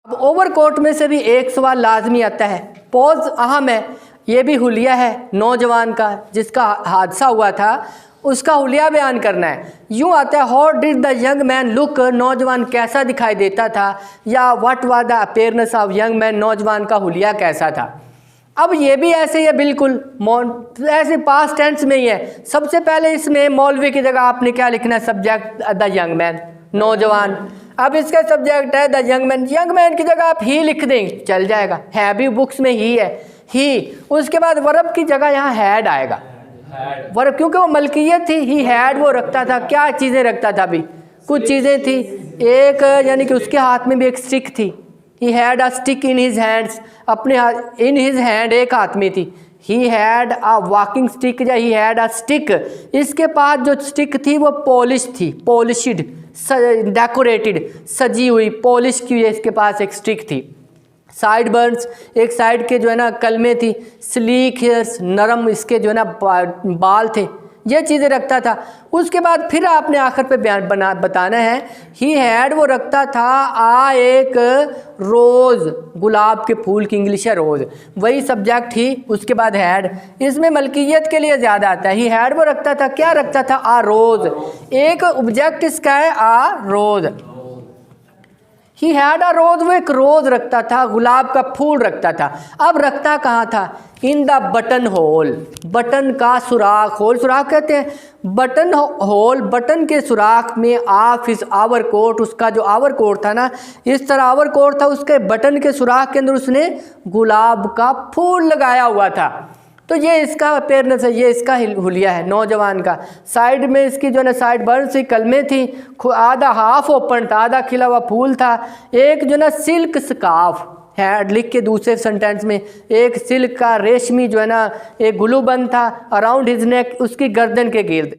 अब ओवरकोट में से भी एक सवाल लाजमी आता है, पॉज अहम है। ये भी हुलिया है नौजवान का जिसका हादसा हुआ था, उसका हुलिया बयान करना है। यूँ आता है, how did the young man look, नौजवान कैसा दिखाई देता था, या what was the appearance of young man, नौजवान का हुलिया कैसा था। अब ये भी ऐसे ही है, बिल्कुल ऐसे पास्ट टेंस में ही है। सबसे पहले इसमें मौलवी की जगह आपने क्या लिखना है, सब्जेक्ट द यंग मैन, नौजवान। अब इसका सब्जेक्ट है the young man, young man की जगह आप ही लिख देंगे चल जाएगा, है भी बुक्स में ही है ही। उसके बाद वर्ब की जगह यहाँ हैड आएगा, वर्ब, क्योंकि वो मलकियत थी, ही हैड वो रखता था। क्या चीज़ें रखता था, अभी कुछ चीज़ें थी, एक यानी कि उसके हाथ में भी एक स्टिक थी, he had a stick in his hands, अपने हाथ, इन हिज हैंड एक हाथ में थी, he had a walking stick या ही हैड अ स्टिक। इसके पास जो स्टिक थी वो पॉलिश थी, पॉलिश्ड, डेकोरेटेड, सजी हुई, पॉलिश की हुई इसके पास एक स्टिक थी। साइड बर्न्स, एक साइड के जो है ना कलमे थी, स्लीक हेयर्स, नरम इसके जो है ना बाल थे, ये चीज़ें रखता था। उसके बाद फिर आपने आखिर पे बयान बताना है, ही हैड वो रखता था आ एक रोज़, गुलाब के फूल की इंग्लिश है रोज़, वही सब्जेक्ट ही, उसके बाद हैड। इसमें मलकियत के लिए ज़्यादा आता है, ही हैड वो रखता था, क्या रखता था, आ रोज़, एक ऑब्जेक्ट इसका है आ रोज़। ही हैड अ रोज़, वो एक रोज़ रखता था, गुलाब का फूल रखता था। अब रखता कहाँ था, in the button whole, button का सुराख, होल सुराख कहते हैं, बटन होल, बटन के सुराख में ऑफ हिज आवर कोट, उसका जो आवर कोट था ना, इस तरह आवर कोट था, उसके बटन के सुराख के अंदर उसने गुलाब का फूल लगाया हुआ था। तो ये इसका अपेयरेंस है, ये इसका हुलिया है नौजवान का। साइड में इसकी जो है साइड बर्न सी कलमें थी, आधा हाफ ओपन था, आधा खिला हुआ फूल था। एक जो ना सिल्क स्कार्फ है, लिख के दूसरे सेंटेंस में, एक सिल्क का रेशमी जो है ना एक ग्लू बन था अराउंड हिज नेक, उसकी गर्दन के गिर्द।